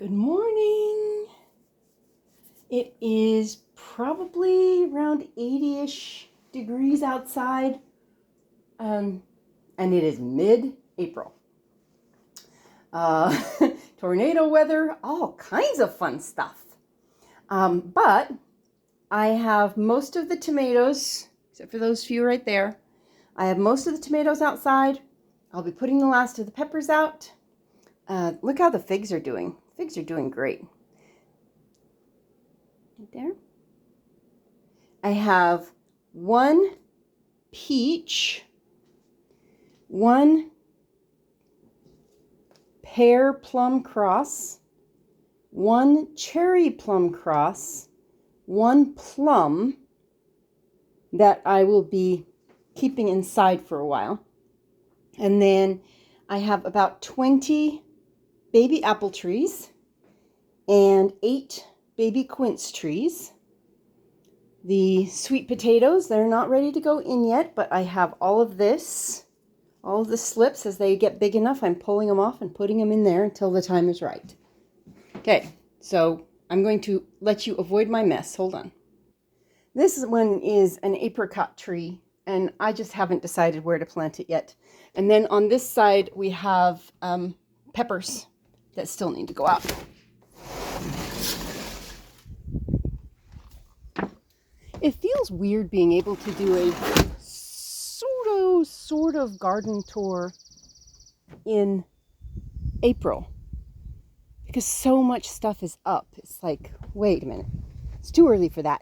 Good morning. It is probably around 80-ish degrees outside, and it is mid-April. Tornado weather, all kinds of fun stuff. But I have most of the tomatoes, except for those few right there. I have most of the tomatoes outside. I'll be putting the last of the peppers out. Look how the figs are doing. Figs are doing great. Right there. I have one peach, one pear plum cross, one cherry plum cross, one plum that I will be keeping inside for a while. And then I have about 20 baby apple trees and 8 baby quince trees. The sweet potatoes, they're not ready to go in yet, but I have all of this, all of the slips. As they get big enough, I'm pulling them off and putting them in there until the time is right. Okay, so I'm going to let you avoid my mess. Hold on. This one is an apricot tree, and I just haven't decided where to plant it yet. And then on this side, we have peppers that still need to go out. It feels weird being able to do a sort of garden tour in April because so much stuff is up. It's like, wait a minute, it's too early for that.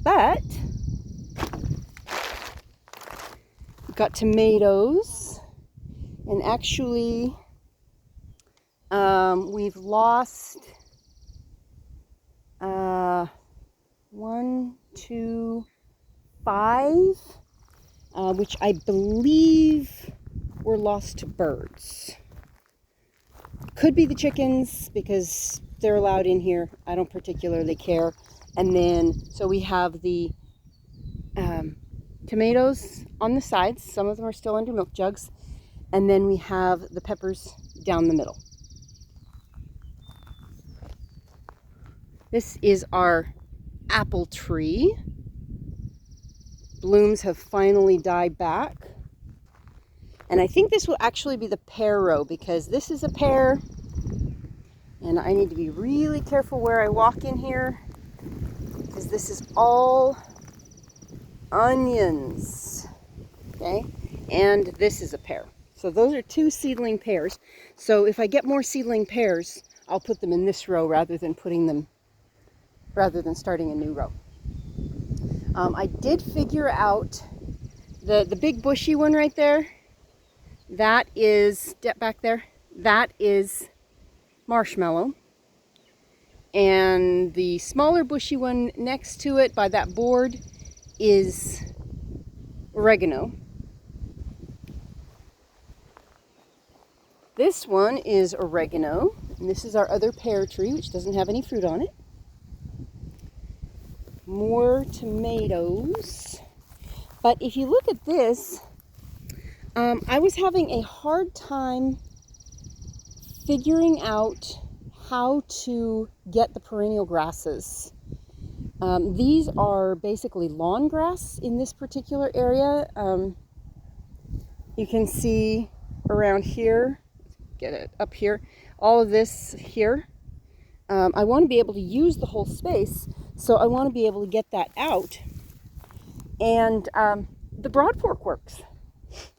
But we've got tomatoes, and actually we've lost 1, 2, 5, which I believe were lost to birds. Could be the chickens because they're allowed in here. I don't particularly care. And then, so we have the tomatoes on the sides. Some of them are still under milk jugs. And then we have the peppers down the middle. This is our apple tree. Blooms have finally died back. And I think this will actually be the pear row because this is a pear. And I need to be really careful where I walk in here because this is all onions. Okay? And this is a pear. So those are 2 seedling pears. So if I get more seedling pears, I'll put them in this row rather than starting a new row. I did figure out the big bushy one right there. That is, back there, that is marshmallow. And the smaller bushy one next to it by that board is oregano. This one is oregano, and this is our other pear tree, which doesn't have any fruit on it. More tomatoes. But if you look at this, I was having a hard time figuring out how to get the perennial grasses. These are basically lawn grass in this particular area. You can see around here, get it up here, all of this here. I want to be able to use the whole space, so I want to be able to get that out. And the broad fork works.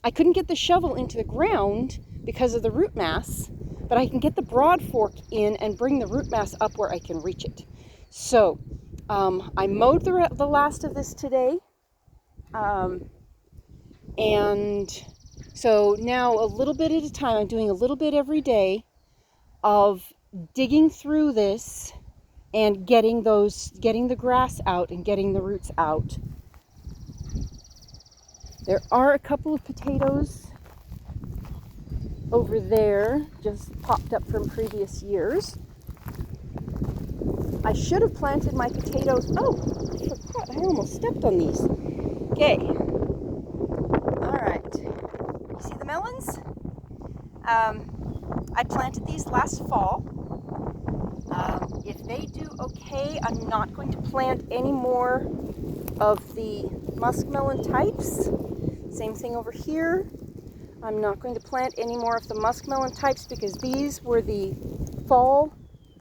I couldn't get the shovel into the ground because of the root mass, but I can get the broad fork in and bring the root mass up where I can reach it. So I mowed the last of this today. And so now a little bit at a time, I'm doing a little bit every day of digging through this and getting the grass out and getting the roots out. There are a couple of potatoes over there, just popped up from previous years. I should have planted my potatoes. Oh, I forgot, I almost stepped on these. Okay. All right. You see the melons? I planted these last fall. If they do okay, I'm not going to plant any more of the muskmelon types. Same thing over here. I'm not going to plant any more of the muskmelon types because these were the fall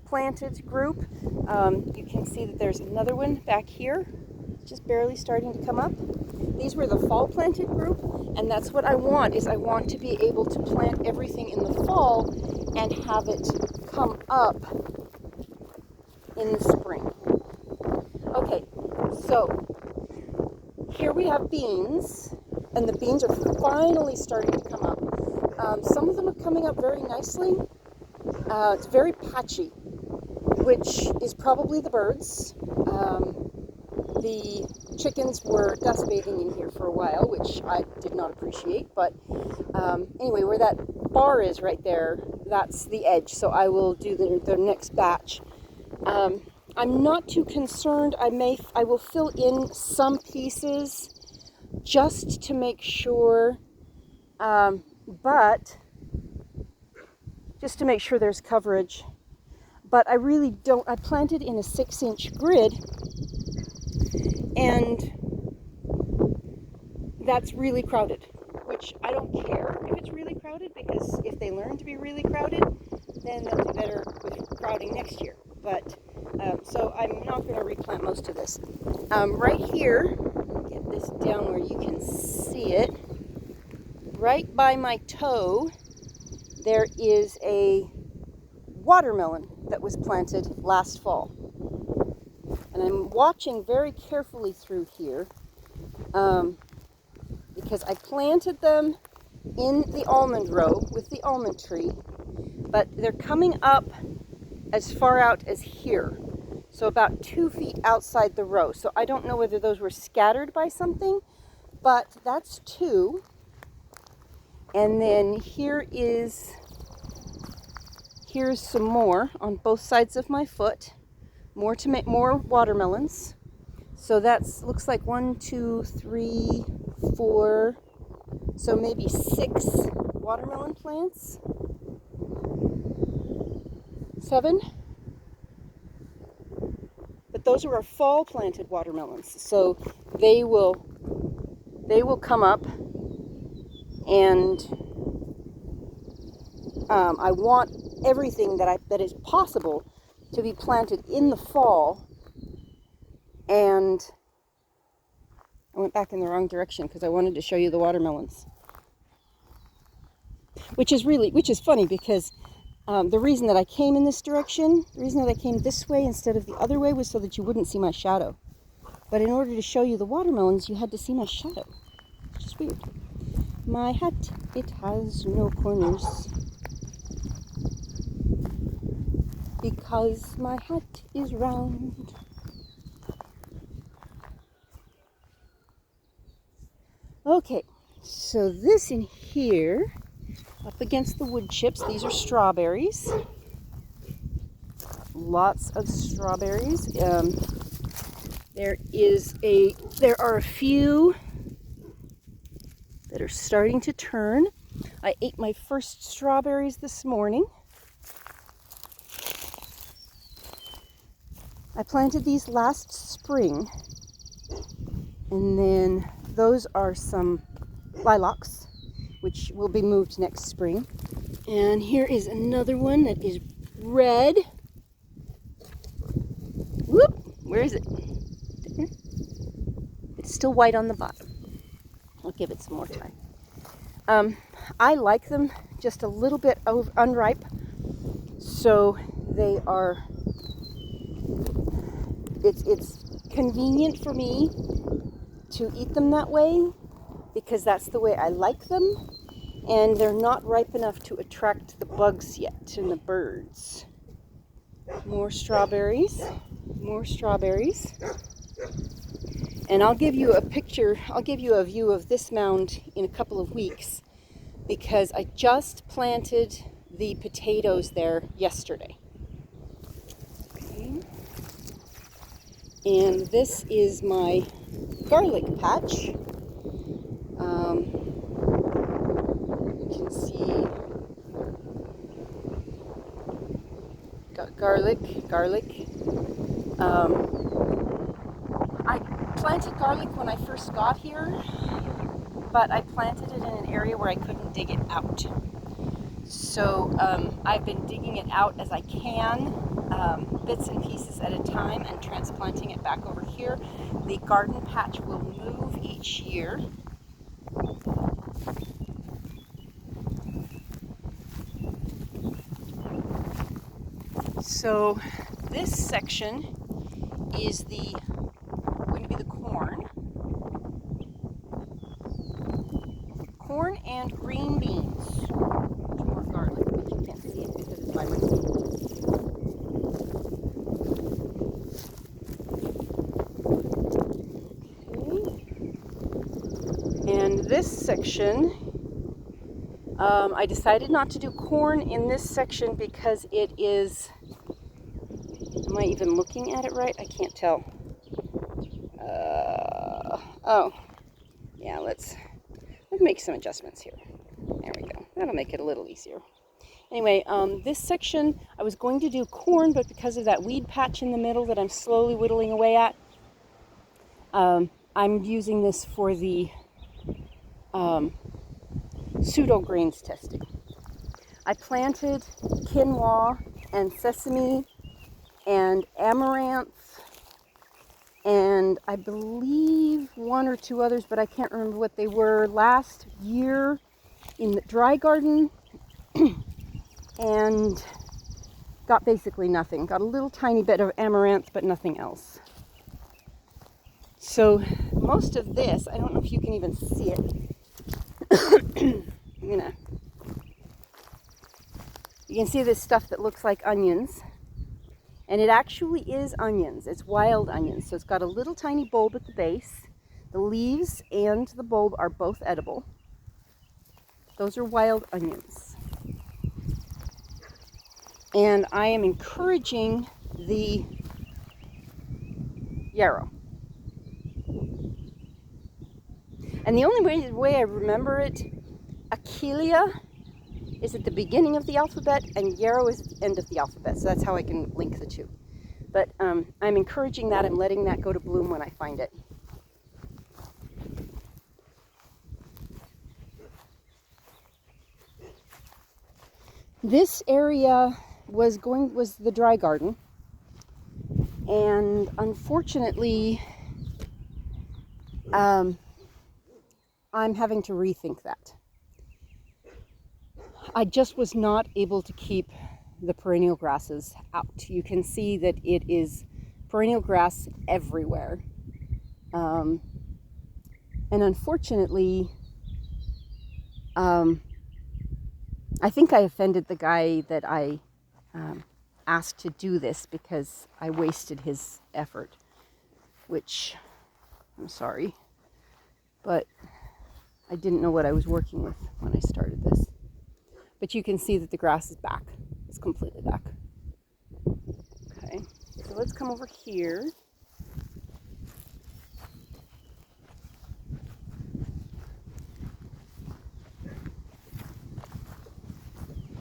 planted group. You can see that there's another one back here, just barely starting to come up. These were the fall planted group, and that's what I want, is I want to be able to plant everything in the fall and have it come up in the spring. Okay, so here we have beans, and the beans are finally starting to come up. Some of them are coming up very nicely. It's very patchy, which is probably the birds. The chickens were dust bathing in here for a while, which I did not appreciate. But anyway, where that bar is right there, that's the edge. So I will do the next batch. I'm not too concerned. I will fill in some pieces just to make sure, just to make sure there's coverage. But I really don't. I planted in a 6-inch grid, and that's really crowded, which I don't care if it's really crowded, because if they learn to be really crowded, then they'll do better with crowding next year. But so I'm not going to replant most of this. Right here, get this down where you can see it. Right by my toe, there is a watermelon that was planted last fall. And I'm watching very carefully through here because I planted them in the almond row with the almond tree, but they're coming up as far out as here. So about 2 feet outside the row. So I don't know whether those were scattered by something, but that's 2. And then here's some more on both sides of my foot. More to make more watermelons. So that's looks like 1, 2, 3, 4. So maybe 6 watermelon plants. 7. But those are our fall planted watermelons. So they will come up, and I want everything that is possible to be planted in the fall. And I went back in the wrong direction because I wanted to show you the watermelons, which is funny because the reason that I came in this direction, the reason that I came this way instead of the other way, was so that you wouldn't see my shadow. But in order to show you the watermelons, you had to see my shadow, which is weird. My hat, it has no corners, because my hat is round. Okay, so this in here, up against the wood chips, these are strawberries. Lots of strawberries. There are a few that are starting to turn. I ate my first strawberries this morning. I planted these last spring, and then those are some lilacs, which will be moved next spring. And here is another one that is red. Whoop! Where is it? It's still white on the bottom. I'll give it some more time. I like them just a little bit unripe, so they are. It's convenient for me to eat them that way because that's the way I like them, and they're not ripe enough to attract the bugs yet and the birds. More strawberries, more strawberries. And I'll give you a picture, I'll give you a view of this mound in a couple of weeks because I just planted the potatoes there yesterday. Okay. And this is my garlic patch. You can see garlic. I planted garlic when I first got here, but I planted it in an area where I couldn't dig it out. So I've been digging it out as I can, bits and pieces at a time, and transplanting it back over here. The garden patch will move each year. So this section is going to be the corn and green beans. More garlic, but you can't see it because it's by my feet. Okay. And this section, I decided not to do corn in this section because it is, am I even looking at it right? I can't tell. Oh, yeah, let's make some adjustments here. There we go. That'll make it a little easier. Anyway, this section, I was going to do corn, but because of that weed patch in the middle that I'm slowly whittling away at, I'm using this for the pseudo grains testing. I planted quinoa and sesame and amaranth and I believe one or two others, but I can't remember what they were, last year in the dry garden and got basically nothing. Got a little tiny bit of amaranth, but nothing else. So most of this, I don't know if you can even see it. You can see this stuff that looks like onions. And it actually is onions. It's wild onions. So it's got a little tiny bulb at the base. The leaves and the bulb are both edible. Those are wild onions. And I am encouraging the yarrow. And the only way I remember it, Achillea is at the beginning of the alphabet and yarrow is at the end of the alphabet. So that's how I can link the two. But I'm encouraging that. I'm letting that go to bloom when I find it. This area was the dry garden. And unfortunately, I'm having to rethink that. I just was not able to keep the perennial grasses out. You can see that it is perennial grass everywhere. And unfortunately, I think I offended the guy that I asked to do this because I wasted his effort, which I'm sorry, but I didn't know what I was working with when I started this. But you can see that the grass is back. It's completely back. Okay, so let's come over here.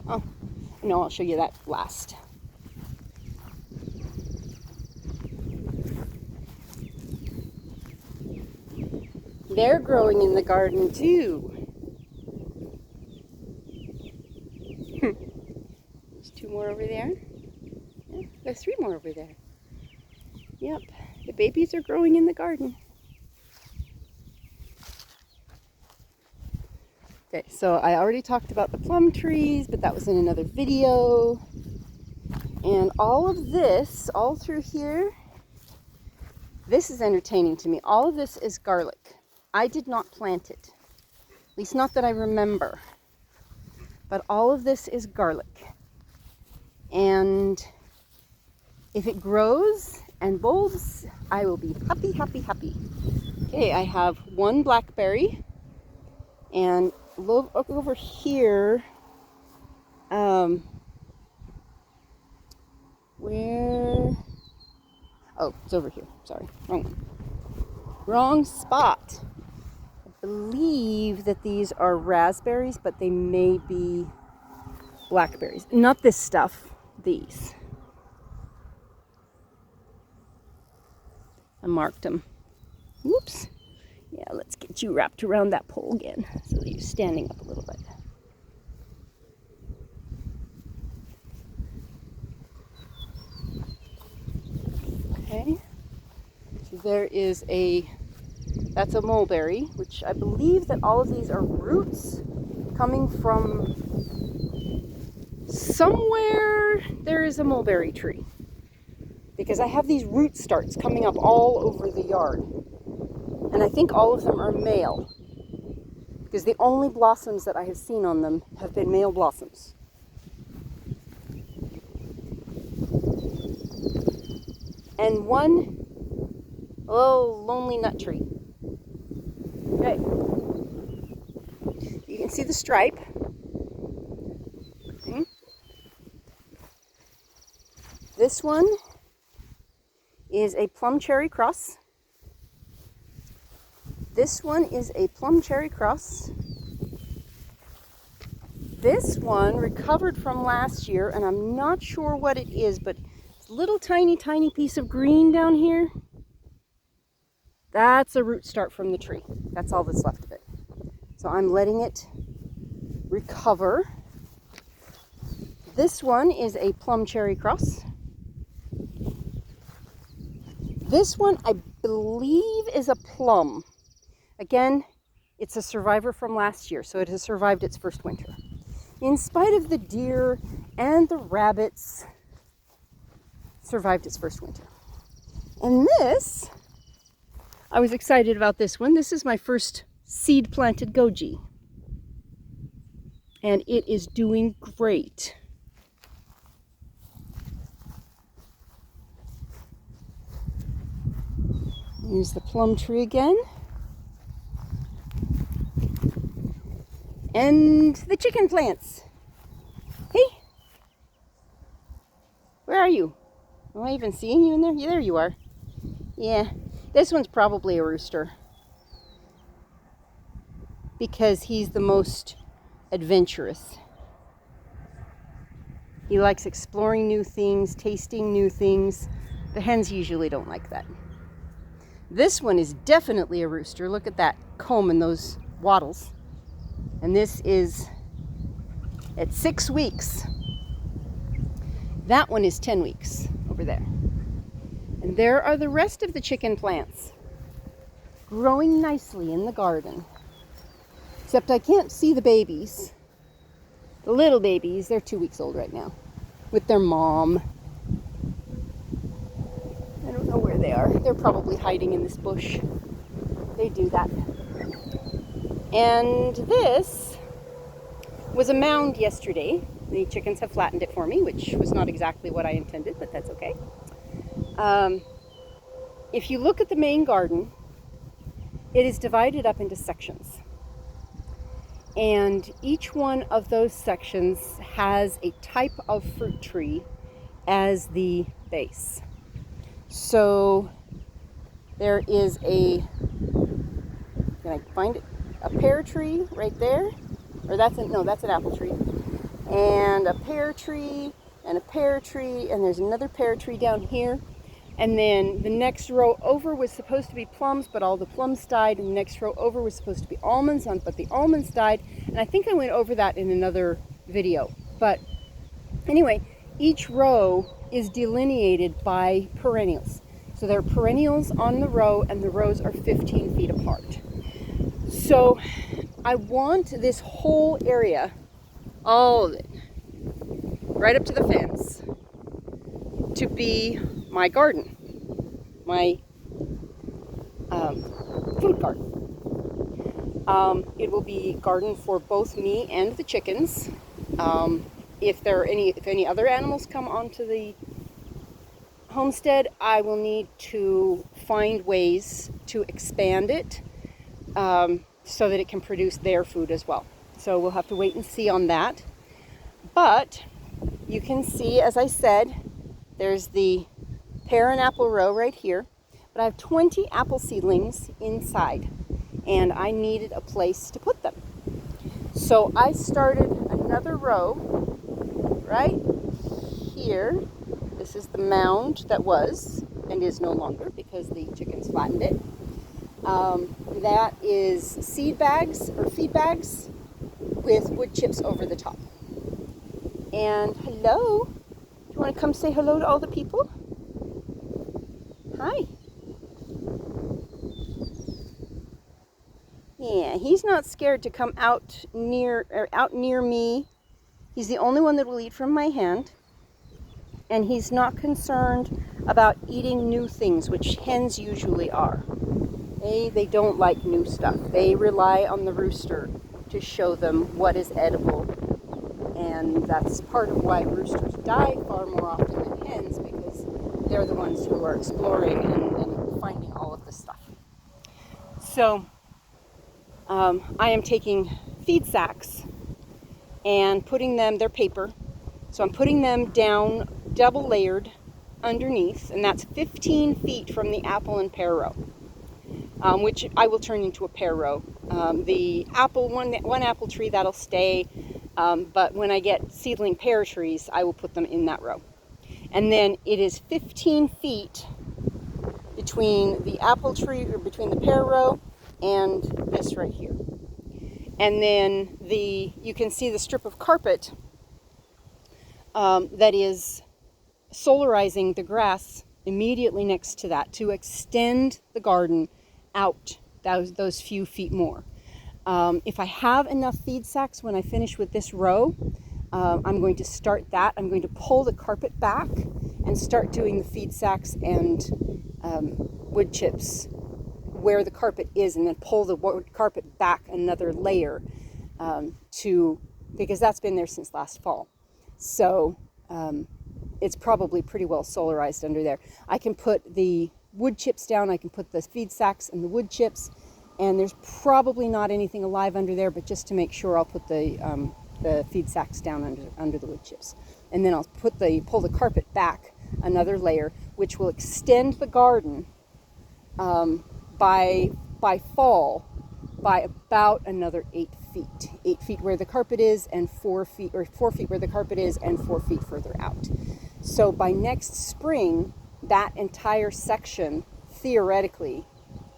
Oh, no, I'll show you that last. They're growing in the garden too. There's two more over there. Yeah, there's three more over there. Yep, the babies are growing in the garden. Okay, so I already talked about the plum trees, but that was in another video. And all of this, all through here, this is entertaining to me. All of this is garlic. I did not plant it, at least not that I remember. But all of this is garlic. And if it grows and bulbs, I will be happy, happy, happy. Okay, I have one blackberry. And look over here, where, oh, it's over here, sorry, wrong one. Wrong spot. I believe that these are raspberries, but they may be blackberries. Not this stuff, these. I marked them. Whoops. Yeah, let's get you wrapped around that pole again so that you're standing up a little bit. Okay. So there is that's a mulberry, which I believe that all of these are roots coming from somewhere. There is a mulberry tree, because I have these root starts coming up all over the yard, and I think all of them are male, because the only blossoms that I have seen on them have been male blossoms. And one lonely nut tree. Okay, you can see the stripe. Okay. This one is a plum cherry cross. This one is a plum cherry cross. This one recovered from last year, and I'm not sure what it is, but it's a little tiny piece of green down here. That's a root start from the tree. That's all that's left of it. So I'm letting it recover. This one is a plum cherry cross. This one, I believe, is a plum. Again, it's a survivor from last year, so it has survived its first winter. In spite of the deer and the rabbits, survived its first winter. And this, I was excited about this one. This is my first seed planted goji, and it is doing great. Here's the plum tree again. And the chicken plants. Hey, where are you? Am I even seeing you in there? Yeah, there you are. Yeah, this one's probably a rooster, because he's the most adventurous. He likes exploring new things, tasting new things. The hens usually don't like that. This one is definitely a rooster. Look at that comb and those wattles. And this is at 6 weeks. That one is 10 weeks over there. And there are the rest of the chicken plants growing nicely in the garden. Except I can't see the babies. The little babies, they're 2 weeks old right now with their mom. I don't know where they are. They're probably hiding in this bush. They do that. And this was a mound yesterday. The chickens have flattened it for me, which was not exactly what I intended, but that's okay. If you look at the main garden, it is divided up into sections. And each one of those sections has a type of fruit tree as the base. So there is can I find it? A pear tree right there, or that's an apple tree, and a pear tree, and a pear tree, and there's another pear tree down here. And then the next row over was supposed to be plums, but all the plums died. And the next row over was supposed to be almonds, but the almonds died. And I think I went over that in another video. But anyway, each row is delineated by perennials. So there are perennials on the row, and the rows are 15 feet apart. So I want this whole area, all of it, right up to the fence, to be my garden, my food garden. It will be garden for both me and the chickens. If any other animals come onto the homestead, I will need to find ways to expand it so that it can produce their food as well. So we'll have to wait and see on that. But you can see, as I said, there's the pear and apple row right here. But I have 20 apple seedlings inside, and I needed a place to put them. So I started another row right here. This is the mound that was and is no longer, because because the chickens flattened it. That is seed bags or feed bags with wood chips over the top. And hello, do you want to come say hello to all the people? Hi. Yeah, he's not scared to come out near me. He's the only one that will eat from my hand. And he's not concerned about eating new things, which hens usually are. They don't like new stuff. They rely on the rooster to show them what is edible. And that's part of why roosters die far more often than hens, because they're the ones who are exploring and finding all of the stuff. So I am taking feed sacks and putting them, they're paper, so I'm putting them down double layered underneath, and that's 15 feet from the apple and pear row, which I will turn into a pear row. The apple, one apple tree, that'll stay, but when I get seedling pear trees, I will put them in that row. And then it is 15 feet between the apple tree, or between the pear row and this right here. And then you can see the strip of carpet that is solarizing the grass immediately next to that to extend the garden out those few feet more. If I have enough feed sacks when I finish with this row, I'm going to start that. I'm going to pull the carpet back and start doing the feed sacks and wood chips where the carpet is, and then pull the wood carpet back another layer because that's been there since last fall. So it's probably pretty well solarized under there. I can put the wood chips down, I can put the feed sacks and the wood chips, and there's probably not anything alive under there, but just to make sure, I'll put the feed sacks down under the wood chips. And then I'll pull the carpet back another layer, which will extend the garden by fall by about another 8 feet. 8 feet where the carpet is, and 4 feet where the carpet is, and 4 feet further out. So by next spring, that entire section theoretically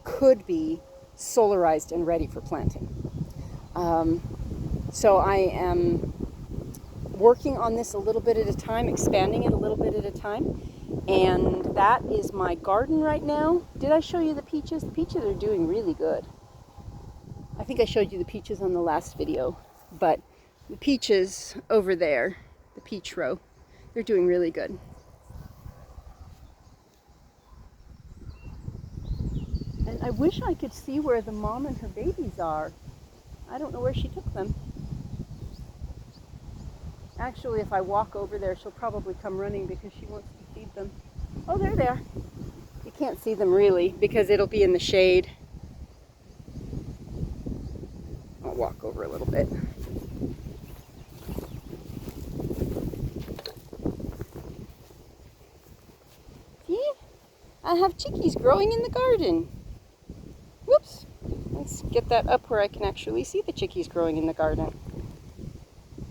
could be solarized and ready for planting. So I am working on this a little bit at a time, expanding it a little bit at a time. And that is my garden right now. Did I show you the peaches? The peaches are doing really good. I think I showed you the peaches on the last video, but the peaches over there, the peach row, they're doing really good. And I wish I could see where the mom and her babies are. I don't know where she took them. Actually, if I walk over there, she'll probably come running because she wants to feed them. Oh, there they are. You can't see them really because it'll be in the shade. I'll walk over a little bit. See? I have chickies growing in the garden. Whoops. Let's get that up where I can actually see the chickies growing in the garden.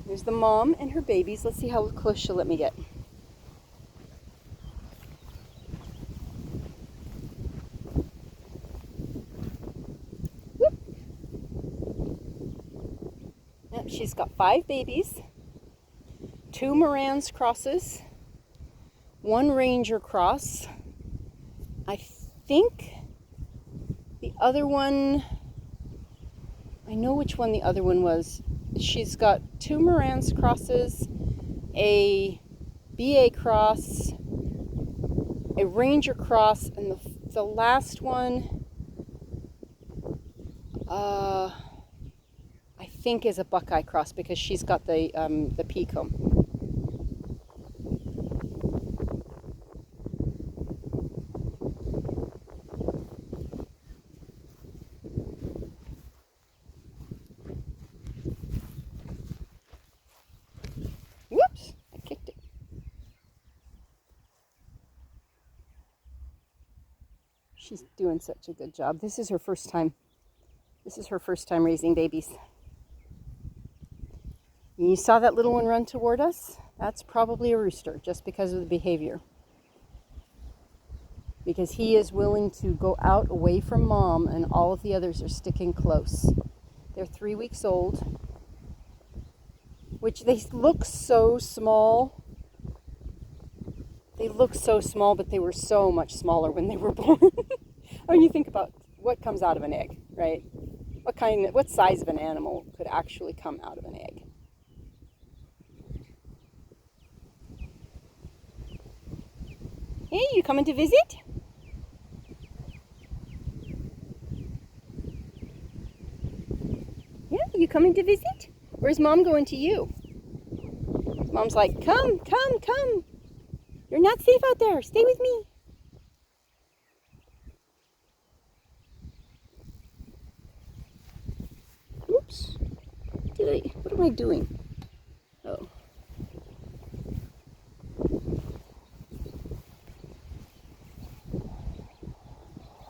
There's the mom and her babies. Let's see how close she'll let me get. Whoop. Yep, she's got 5 babies, 2 Marans crosses, 1 Ranger cross. I think the other one, I know which one the other one was. She's got 2 Marans crosses, a BA cross, a Ranger cross, and the last one, I think is a Buckeye cross because she's got the pea comb. Whoops, I kicked it. She's doing such a good job. This is her first time. This is her first time raising babies. You saw that little one run toward us? That's probably a rooster, just because of the behavior. because he is willing to go out away from mom, and all of the others are sticking close. They're 3 weeks old, which they look so small. They look so small, but they were so much smaller when they were born. When you think about what comes out of an egg, right? What size of an animal could actually come out of an egg? Hey, you coming to visit? Yeah, you coming to visit? Where's mom going to you? Mom's like, come, come, come. You're not safe out there. Stay with me. Oops. What am I doing? Oh.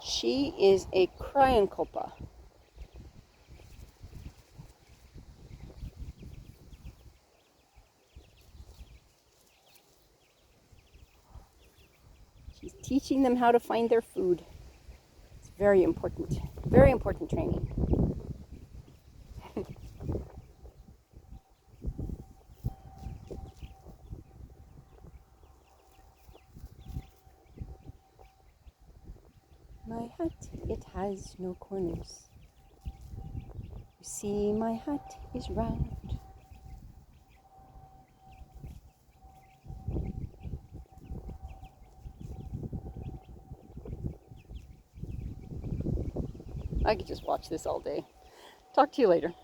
She is a Cryoncopa. She's teaching them how to find their food. It's very important training. My hut, it has no corners. You see, my hut is round. I could just watch this all day. Talk to you later.